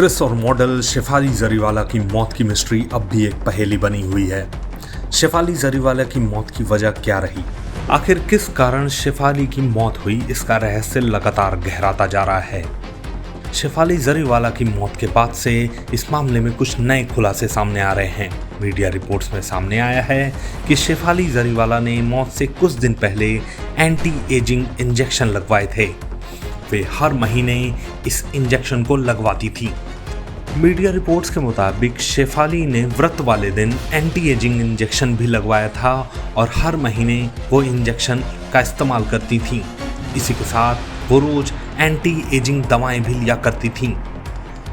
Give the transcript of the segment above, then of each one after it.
Actress और model Shefali Jariwala की मौत की मिस्ट्री अब भी एक पहेली बनी हुई है। शेफाली जरीवाला की मौत की वजह क्या रही? आखिर किस कारण शेफाली की मौत हुई, इसका रहस्य लगातार गहराता जा रहा है। शेफाली जरीवाला की मौत के बाद से इस मामले में कुछ नए खुलासे सामने आ रहे हैं। मीडिया रिपोर्ट्स में सामने आया है कि शेफाली जरीवाला ने मौत से कुछ दिन पहले एंटी एजिंग इंजेक्शन लगवाए थे। वे हर महीने इस इंजेक्शन को लगवाती थी। मीडिया रिपोर्ट्स के मुताबिक शेफाली ने व्रत वाले दिन एंटी एजिंग इंजेक्शन भी लगवाया था और हर महीने वो इंजेक्शन का इस्तेमाल करती थी। इसी के साथ वो रोज एंटी एजिंग दवाएं भी लिया करती थीं।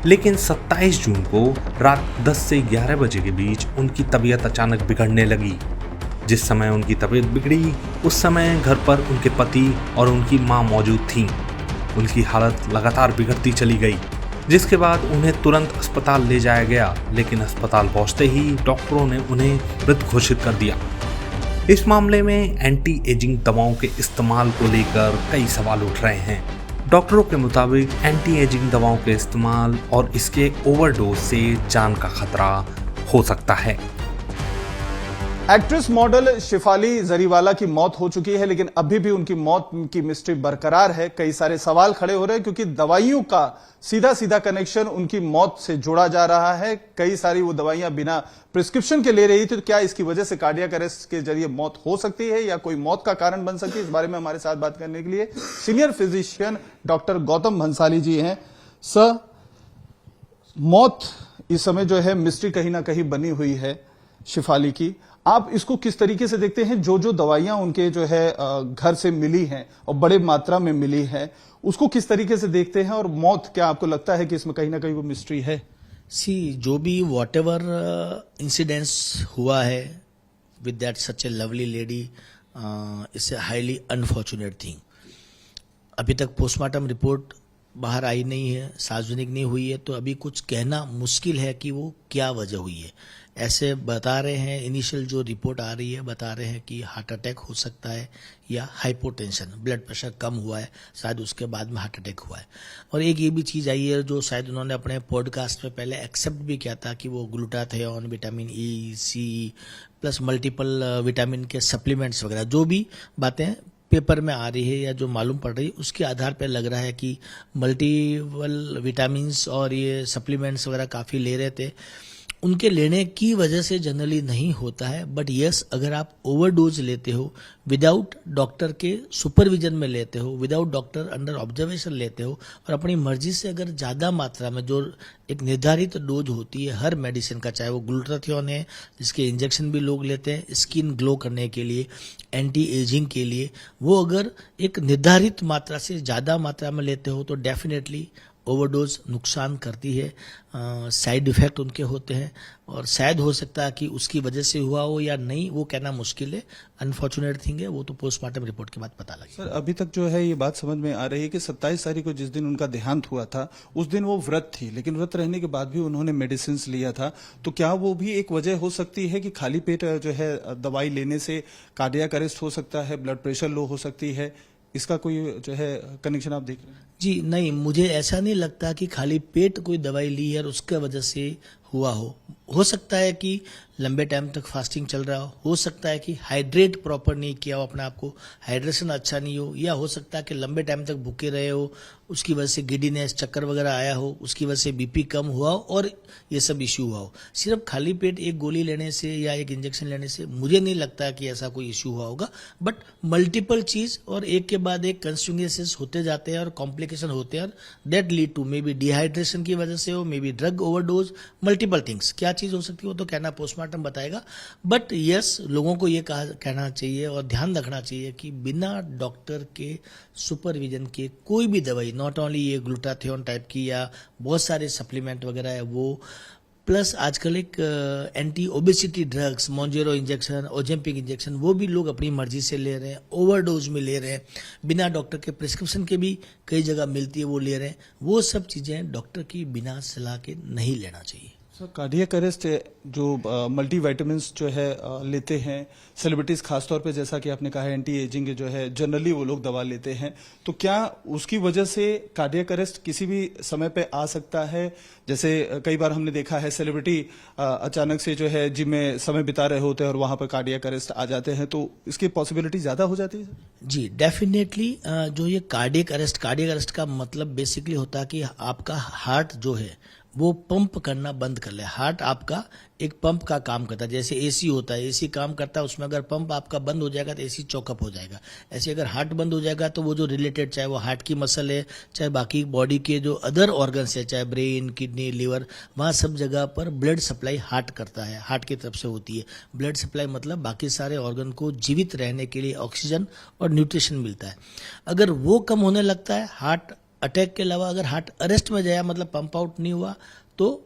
लेकिन 27 जून को रात 10 से 11 बजे के बीच उनकी तबीयत अचानक बिगड़ने लगी। जिस समय उनकी तबीयत बिगड़ी उस समय घर पर उनके पति और उनकी मां मौजूद थीं। उनकी हालत लगातार बिगड़ती चली गई, जिसके बाद उन्हें तुरंत अस्पताल ले जाया गया, लेकिन अस्पताल पहुंचते ही डॉक्टरों ने उन्हें मृत घोषित कर दिया। इस मामले में एंटी एजिंग दवाओं के इस्तेमाल को लेकर कई सवाल उठ रहे हैं। डॉक्टरों के मुताबिक एंटी एजिंग दवाओं के इस्तेमाल और इसके ओवरडोज से जान का खतरा हो सकता है। एक्ट्रेस मॉडल शेफाली जरीवाला की मौत हो चुकी है, लेकिन अभी भी उनकी मौत की मिस्ट्री बरकरार है। कई सारे सवाल खड़े हो रहे हैं क्योंकि दवाइयों का सीधा सीधा कनेक्शन उनकी मौत से जोड़ा जा रहा है। कई सारी वो दवाइयां बिना प्रिस्क्रिप्शन के ले रही थी, तो क्या इसकी वजह से कार्डियक अरेस्ट के जरिए मौत हो सकती है या कोई मौत का कारण बन सकती है? इस बारे में हमारे साथ बात करने के लिए senior physician doctor Gautam Bhansali ji हैं। सर, मौत इस समय जो है मिस्ट्री कहीं ना कहीं बनी हुई है शेफाली की। आप इसको किस तरीके से देखते हैं? जो दवाइयां उनके जो है घर से मिली हैं और बड़े मात्रा में मिली है, उसको किस तरीके से देखते हैं? और मौत, क्या आपको लगता है कि इसमें कहीं ना कहीं वो मिस्ट्री है? जो भी वॉट एवर इंसिडेंट्स हुआ है with that such A lovely lady, it's a highly unfortunate thing. अभी तक पोस्टमार्टम रिपोर्ट बाहर आई नहीं है, सार्वजनिक नहीं हुई है, तो अभी कुछ कहना मुश्किल है कि वो क्या वजह हुई है। ऐसे बता रहे हैं, इनिशियल जो रिपोर्ट आ रही है बता रहे हैं कि हार्ट अटैक हो सकता है या हाइपोटेंशन, ब्लड प्रेशर कम हुआ है, शायद उसके बाद में हार्ट अटैक हुआ है। और एक ये भी चीज़ आई है जो शायद उन्होंने अपने पॉडकास्ट में पहले एक्सेप्ट भी किया था कि वो glutathione, vitamin E, C plus multiple vitamin के सप्लीमेंट्स वगैरह, जो भी बातें पेपर में आ रही है या जो मालूम पड़ रही है उसके आधार पर लग रहा है कि मल्टीपल विटामिन्स और ये सप्लीमेंट्स वगैरह काफ़ी ले रहे थे। उनके लेने की वजह से जनरली नहीं होता है, बट यस, अगर आप ओवरडोज लेते हो, विदाउट डॉक्टर के सुपरविजन में लेते हो, विदाउट डॉक्टर अंडर ऑब्जर्वेशन लेते हो और अपनी मर्जी से अगर ज़्यादा मात्रा में, जो एक निर्धारित डोज होती है हर मेडिसिन का, चाहे वो ग्लूटाथियोन है जिसके इंजेक्शन भी लोग लेते हैं स्किन ग्लो करने के लिए, एंटी एजिंग के लिए, वो अगर एक निर्धारित मात्रा से ज़्यादा मात्रा में लेते हो तो डेफिनेटली ओवरडोज नुकसान करती है। साइड इफेक्ट उनके होते हैं और शायद हो सकता है कि उसकी वजह से हुआ हो या नहीं, वो कहना मुश्किल है। अनफॉर्चुनेट थिंग है, वो तो पोस्टमार्टम रिपोर्ट के बाद पता लगे। सर, अभी तक जो है ये बात समझ में आ रही है कि 27 तारीख को जिस दिन उनका देहांत हुआ था उस दिन वो व्रत थी, लेकिन व्रत रहने के बाद भी उन्होंने मेडिसिन लिया था। तो क्या वो भी एक वजह हो सकती है कि खाली पेट जो है दवाई लेने से कार्डियक अरेस्ट हो सकता है, ब्लड प्रेशर लो हो सकती है? इसका कोई जो है कनेक्शन आप देख रहे हैं? जी नहीं, मुझे ऐसा नहीं लगता कि खाली पेट कोई दवाई ली है और उसके वजह से हुआ हो सकता है कि लंबे टाइम तक फास्टिंग चल रहा हो सकता है कि हाइड्रेट प्रॉपर नहीं किया हो, अपने आप को हाइड्रेशन अच्छा नहीं हो, या हो सकता है कि लंबे टाइम तक भूखे रहे हो, उसकी वजह से गिडीनेस, चक्कर वगैरह आया हो, उसकी वजह से बीपी कम हुआ हो और ये सब इश्यू हुआ हो। सिर्फ खाली पेट एक गोली लेने से या एक इंजेक्शन लेने से मुझे नहीं लगता कि ऐसा कोई इश्यू हुआ होगा, बट मल्टीपल चीज और एक के बाद एक कंस्टिट्यूएंसीज होते जाते हैं और कॉम्प्लिकेशन होते हैं, that lead to may be dehydration की वजह से हो, may be drug overdose, multiple things. क्या चीज हो सकती है वो तो कहना पोस्टमार्टम बताएगा, बट यस, लोगों को ये कहना चाहिए और ध्यान रखना चाहिए कि बिना डॉक्टर के सुपरविजन के कोई भी दवाई, नॉट ओनली ये ग्लूटाथियोन टाइप की या बहुत सारे सप्लीमेंट वगैरह है वो, प्लस आजकल एक anti obesity drugs, Mounjaro injection, Ozempic injection, वो भी लोग अपनी मर्जी से ले रहे हैं, ओवरडोज में ले रहे हैं, बिना डॉक्टर के प्रिस्क्रिप्शन के भी कई जगह मिलती है वो ले रहे हैं। वो सब चीज़ें डॉक्टर की बिना सलाह के नहीं लेना चाहिए। सर कार्डियक अरेस्ट जो मल्टीविटामिन्स जो है लेते हैं सेलिब्रिटीज खासतौर पे, जैसा कि आपने कहा है एंटी एजिंग जो है जनरली वो लोग दवा लेते हैं, तो क्या उसकी वजह से कार्डियक अरेस्ट किसी भी समय पे आ सकता है? जैसे कई बार हमने देखा है सेलिब्रिटी अचानक से जो है जिम में समय बिता रहे होते हैं और वहां पर कार्डियक अरेस्ट आ जाते हैं, तो इसकी पॉसिबिलिटी ज्यादा हो जाती है? जी डेफिनेटली। जो ये कार्डियक अरेस्ट का मतलब बेसिकली होता है कि आपका हार्ट जो है वो पंप करना बंद कर ले। हार्ट आपका एक पंप का काम करता है, जैसे एसी होता है, एसी काम करता है, उसमें अगर पंप आपका बंद हो जाएगा तो एसी चौकअप हो जाएगा। ऐसे अगर हार्ट बंद हो जाएगा तो वो जो रिलेटेड, चाहे वो हार्ट की मसल है, चाहे बाकी बॉडी के जो अदर ऑर्गन्स है, चाहे ब्रेन, किडनी, लिवर, वहाँ सब जगह पर ब्लड सप्लाई हार्ट करता है, हार्ट की तरफ से होती है। ब्लड सप्लाई मतलब बाकी सारे ऑर्गन को जीवित रहने के लिए ऑक्सीजन और न्यूट्रिशन मिलता है। अगर वो कम होने लगता है, हार्ट अटैक के अलावा अगर हार्ट अरेस्ट में जाया मतलब पंप आउट नहीं हुआ, तो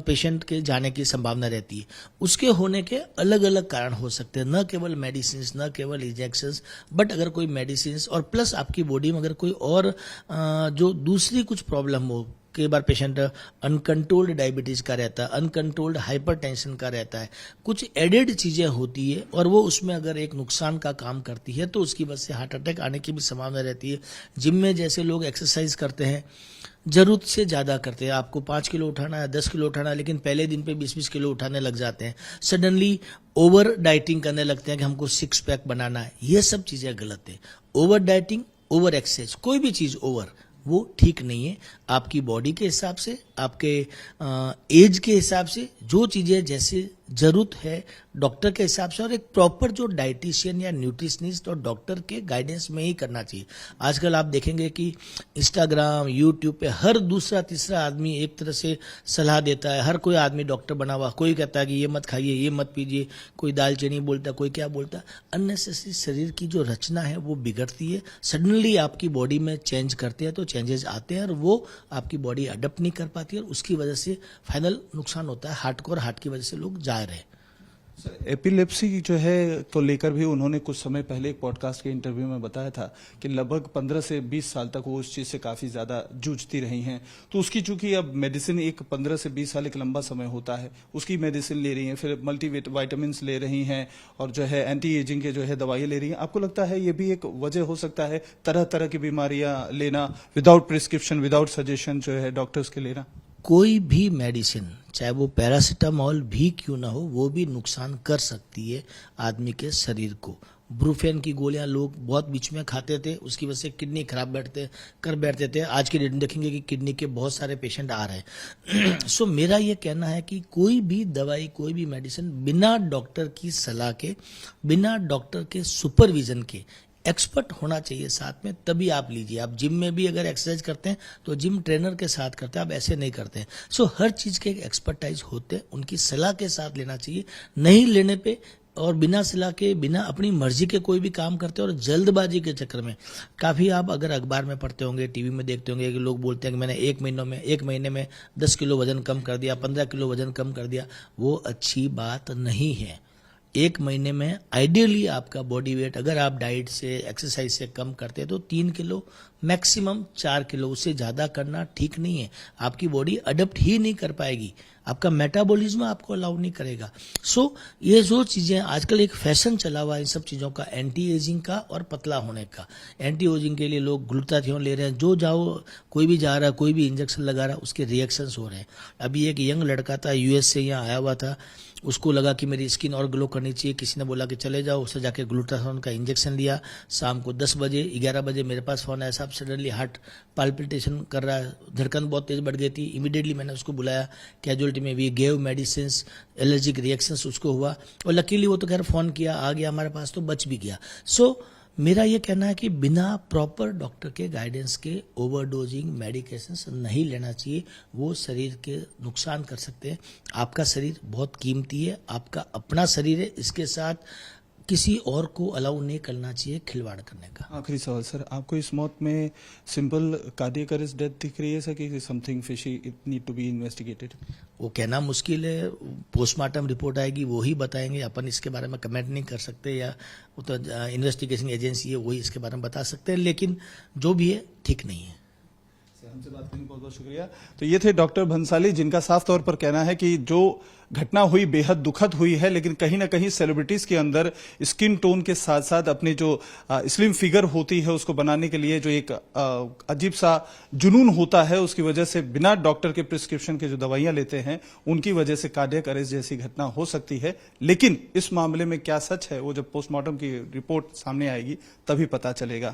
पेशेंट के जाने की संभावना रहती है। उसके होने के अलग अलग कारण हो सकते हैं, न केवल मेडिसिन, न केवल इंजेक्शंस, बट अगर कोई मेडिसिन और प्लस आपकी बॉडी में अगर कोई और जो दूसरी कुछ प्रॉब्लम हो। कई बार पेशेंट अनकंट्रोल्ड डायबिटीज का रहता है, अनकंट्रोल्ड हाइपरटेंशन का रहता है, कुछ एडेड चीजें होती है और वो उसमें अगर एक नुकसान का काम करती है तो उसकी वजह से हार्ट अटैक आने की भी संभावना रहती है। जिम में जैसे लोग एक्सरसाइज करते हैं, जरूरत से ज्यादा करते हैं, आपको 5 किलो उठाना है, 10 किलो उठाना है, लेकिन पहले दिन पे 20-20 किलो उठाने लग जाते हैं, सडनली ओवर डाइटिंग करने लगते हैं कि हमको 6 पैक बनाना है। ये सब चीजें गलत है। ओवर डाइटिंग, ओवर एक्सरसाइज, कोई भी चीज ओवर वो ठीक नहीं है। आपकी बॉडी के हिसाब से, आपके एज के हिसाब से जो चीजें जैसे जरूरत है डॉक्टर के हिसाब से, और एक प्रॉपर जो डाइटिशियन या न्यूट्रिशनिस्ट और डॉक्टर के गाइडेंस में ही करना चाहिए। आजकल आप देखेंगे कि इंस्टाग्राम, यूट्यूब पे हर दूसरा तीसरा आदमी एक तरह से सलाह देता है। हर कोई आदमी डॉक्टर बना हुआ, कोई कहता है कि ये मत खाइए, ये मत पीजिए, कोई दालचीनी बोलता है, कोई क्या बोलता है। अननेसेसरी शरीर की जो रचना है वो बिगड़ती है। सडनली आपकी बॉडी में चेंज करते हैं तो चेंजेस आते हैं और वो आपकी बॉडी अडप्ट नहीं कर पाती है और उसकी वजह से फाइनल नुकसान होता है हार्ट को, और हार्ट की वजह से लोग जा रहे हैं। एपिलेप्सी जो है तो लेकर भी उन्होंने कुछ समय पहले एक पॉडकास्ट के इंटरव्यू में बताया था कि लगभग 15 से 20 साल तक वो उस चीज से काफी ज्यादा जूझती रही हैं। तो उसकी चूंकि अब मेडिसिन एक 15 से 20 साल एक लंबा समय होता है, उसकी मेडिसिन ले रही हैं, फिर मल्टीविटामिन ले रही हैं और जो है एंटी एजिंग के जो है दवाइयां ले रही हैं। आपको लगता है ये भी एक वजह हो सकता है तरह तरह की बीमारियां लेना विदाउट प्रिस्क्रिप्शन, विदाउट सजेशन जो है डॉक्टर्स के लेना? कोई भी मेडिसिन, चाहे वो पैरासीटामोल भी क्यों ना हो, वो भी नुकसान कर सकती है आदमी के शरीर को। ब्रूफेन की गोलियां लोग बहुत बीच में खाते थे, उसकी वजह से किडनी खराब बैठते थे। आज के डेट में देखेंगे कि किडनी के बहुत सारे पेशेंट आ रहे हैं। सो मेरा ये कहना है कि कोई भी दवाई, कोई भी मेडिसिन बिना डॉक्टर की सलाह के, बिना डॉक्टर के सुपरविजन के, एक्सपर्ट होना चाहिए साथ में, तभी आप लीजिए। आप जिम में भी अगर एक्सरसाइज करते हैं तो जिम ट्रेनर के साथ करते हैं, आप ऐसे नहीं करते हैं। सो हर चीज के एक एक्सपर्टाइज होते हैं, उनकी सलाह के साथ लेना चाहिए। नहीं लेने पे और बिना सलाह के, बिना अपनी मर्जी के कोई भी काम करते हैं और जल्दबाजी के चक्कर में काफी, आप अगर अखबार में पढ़ते होंगे, टीवी में देखते होंगे कि लोग बोलते हैं कि मैंने एक महीने में 10 किलो वजन कम कर दिया, 15 किलो वजन कम कर दिया। वो अच्छी बात नहीं है। एक महीने में आइडियली आपका बॉडी वेट अगर आप डाइट से, एक्सरसाइज से कम करते हैं तो 3 किलो, मैक्सिमम 4 किलो, उससे ज्यादा करना ठीक नहीं है। आपकी बॉडी अडप्ट ही नहीं कर पाएगी, आपका मेटाबॉलिज्म आपको अलाउ नहीं करेगा। सो ये जो चीजें आजकल एक फैशन चला हुआ है इन सब चीजों का, एंटी एजिंग का और पतला होने का। एंटी एजिंग के लिए लोग ग्लूटाथियोन ले रहे हैं, जो जाओ कोई भी जा रहा है, कोई भी इंजेक्शन लगा रहा है, उसके रिएक्शंस हो रहे हैं। अभी एक यंग लड़का था, यूएस से यहाँ आया हुआ था, उसको लगा कि मेरी स्किन और ग्लो करनी चाहिए, किसी ने बोला कि चले जाओ, उससे जाके ग्लूटाथियोन का इंजेक्शन लिया। शाम को 10 बजे 11 बजे मेरे पास फोन आया, साहब सडनली हार्ट पाल्पिटेशन कर रहा है, धड़कन बहुत तेज बढ़ गई थी। इमीडिएटली मैंने उसको बुलाया कैजुअलिटी में, we gave medicine, allergic reactions उसको हुआ और लकीली वो तो खैर फोन किया, आ गया हमारे पास तो बच भी गया। सो मेरा ये कहना है कि बिना प्रॉपर डॉक्टर के गाइडेंस के ओवरडोजिंग मेडिकेशंस नहीं लेना चाहिए, वो शरीर के नुकसान कर सकते हैं। आपका शरीर बहुत कीमती है, आपका अपना शरीर है, इसके साथ किसी और को अलाउ नहीं करना चाहिए खिलवाड़ करने का। आखिरी सवाल सर, आपको इस मौत में सिंपल कार्डियक अरेस्ट डेथ दिख रही है सर कि something fishy, it need to be investigated? वो कहना मुश्किल है, पोस्टमार्टम रिपोर्ट आएगी वो ही बताएंगे, अपन इसके बारे में कमेंट नहीं कर सकते, या वो तो इन्वेस्टिगेशन एजेंसी है वही इसके बारे में बता सकते हैं, लेकिन जो भी है ठीक नहीं है। हमसे बात करने का बहुत बहुत शुक्रिया। तो ये थे डॉक्टर भंसाली, जिनका साफ तौर पर कहना है कि जो घटना हुई बेहद दुखद हुई है, लेकिन कहीं ना कहीं सेलिब्रिटीज के अंदर स्किन टोन के साथ साथ अपनी जो स्लिम फिगर होती है उसको बनाने के लिए जो एक अजीब सा जुनून होता है, उसकी वजह से बिना डॉक्टर के प्रिस्क्रिप्शन के जो दवाइयां लेते हैं उनकी वजह से कार्डियक अरेस्ट जैसी घटना हो सकती है। लेकिन इस मामले में क्या सच है वो जब पोस्टमार्टम की रिपोर्ट सामने आएगी तभी पता चलेगा।